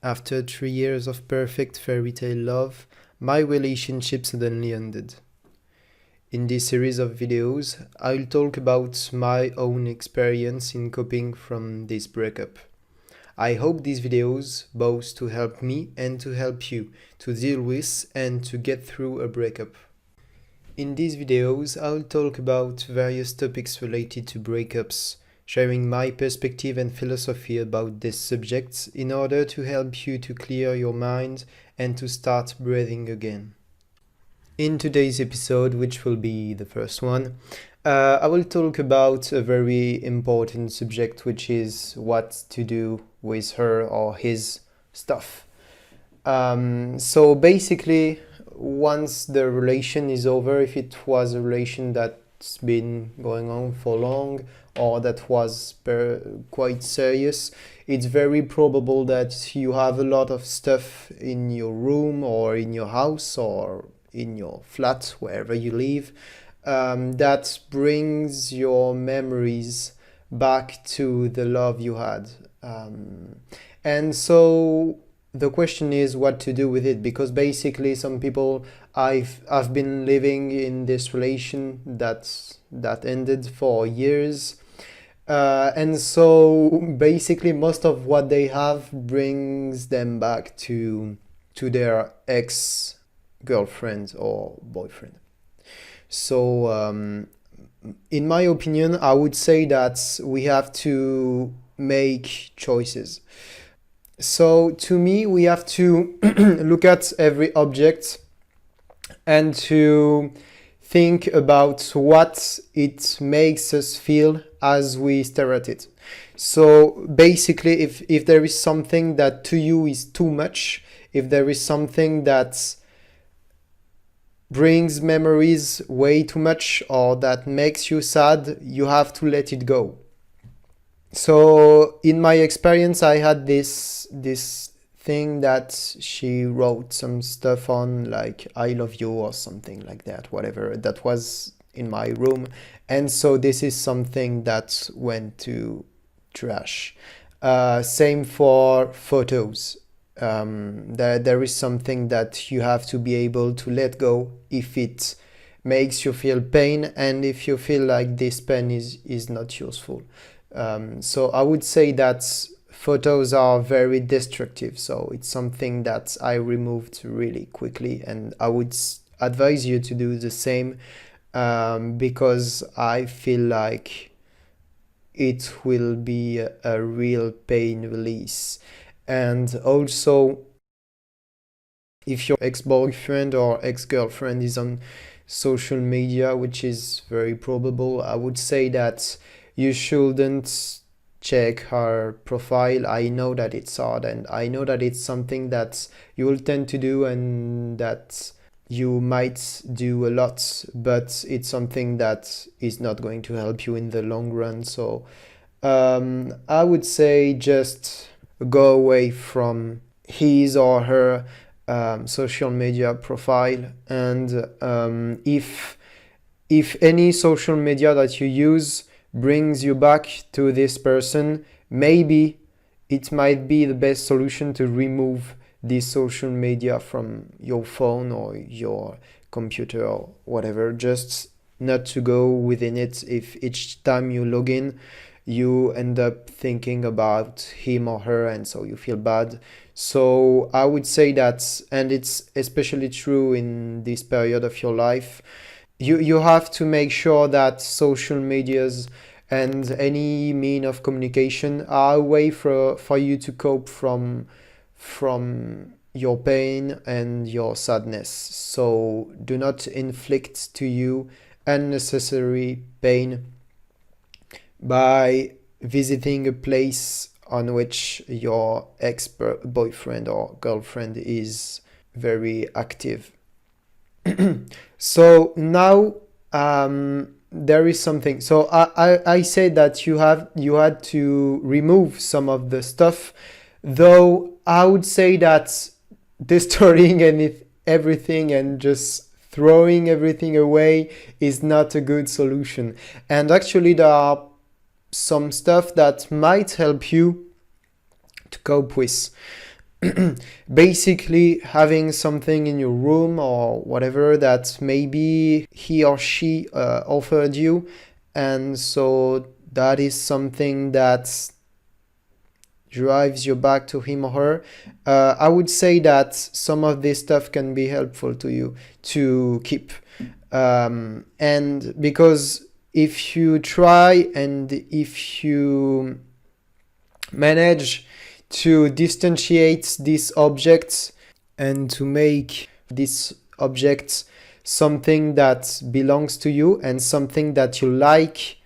After 3 years of perfect fairy tale love, my relationship suddenly ended. In this series of videos, I'll talk about my own experience in coping from this breakup. I hope these videos both to help me and to help you to deal with and to get through a breakup. In these videos, I'll talk about various topics related to breakups, sharing my perspective and philosophy about this subject in order to help you to clear your mind and to start breathing again. In today's episode, which will be the first one, I will talk about a very important subject, which is what to do with her or his stuff. So basically, once the relation is over, if it was a relation that's been going on for long or that was quite serious, it's very probable that you have a lot of stuff in your room or in your house or in your flat, wherever you live, that brings your memories back to the love you had. And so the question is what to do with it, because basically some people, I've been living in this relation that ended for years, and so basically most of what they have brings them back to their ex girlfriend or boyfriend. So in my opinion, I would say that we have to make choices. So to me, we have to look at every object and to think about what it makes us feel as we stare at it. So basically, if there is something that to you is too much, if there is something that brings memories way too much or that makes you sad, you have to let it go. So in my experience, I had this thing that she wrote some stuff on, like I love you or something like that, whatever, that was in my room. And so this is something that went to trash. Same for photos. There is something that you have to be able to let go if it makes you feel pain and if you feel like this pain is not useful. So I would say that photos are very destructive, so it's something that I removed really quickly, and I would advise you to do the same, because I feel like it will be a real pain release. And also, if your ex-boyfriend or ex-girlfriend is on social media, which is very probable, I would say that you shouldn't check her profile. I know that it's hard, and I know that it's something that you will tend to do and that you might do a lot, but it's something that is not going to help you in the long run. So I would say just go away from his or her social media profile, and if any social media that you use brings you back to this person, maybe it might be the best solution to remove this social media from your phone or your computer or whatever, just not to go within it. If each time you log in you end up thinking about him or her, and so you feel bad. So I would say that, and it's especially true in this period of your life, you have to make sure that social medias and any mean of communication are a way for you to cope from your pain and your sadness. So do not inflict to you unnecessary pain by visiting a place on which your ex-boyfriend or girlfriend is very active. So now there is something. So I said that you had to remove some of the stuff, though I would say that destroying everything and just throwing everything away is not a good solution. And actually there are some stuff that might help you to cope with. Basically having something in your room or whatever that maybe he or she offered you, and so that is something that drives you back to him or her. I would say that some of this stuff can be helpful to you to keep. And because if you try and if you manage to distantiate these objects and to make these objects something that belongs to you and something that you like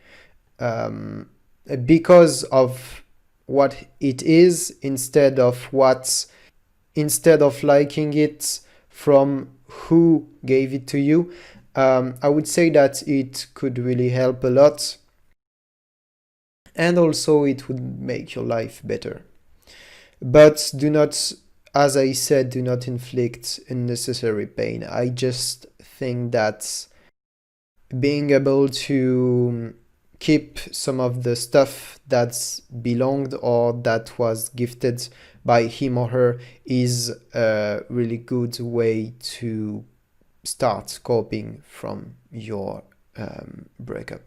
because of what it is instead of liking it from who gave it to you, I would say that it could really help a lot, and also it would make your life better. But do not, as I said, do not inflict unnecessary pain. I just think that being able to keep some of the stuff that's belonged or that was gifted by him or her is a really good way to start coping from your breakup.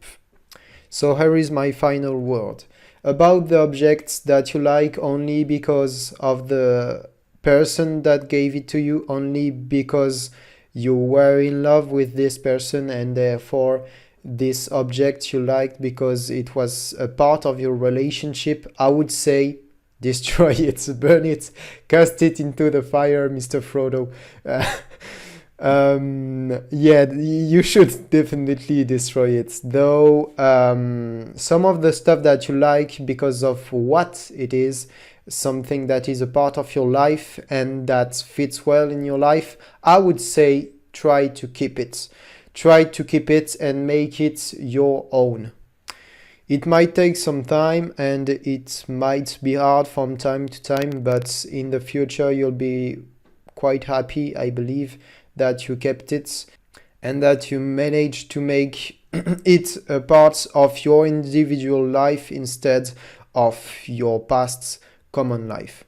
So here is my final word about the objects that you like only because of the person that gave it to you, only because you were in love with this person and therefore this object you liked because it was a part of your relationship. I would say destroy it, burn it, cast it into the fire, Mr. Frodo. Yeah, you should definitely destroy it. Though some of the stuff that you like because of what it is, something that is a part of your life and that fits well in your life, I would say try to keep it. Try to keep it and make it your own. It might take some time and it might be hard from time to time, but in the future you'll be quite happy, I believe, that you kept it and that you managed to make it a part of your individual life instead of your past common life.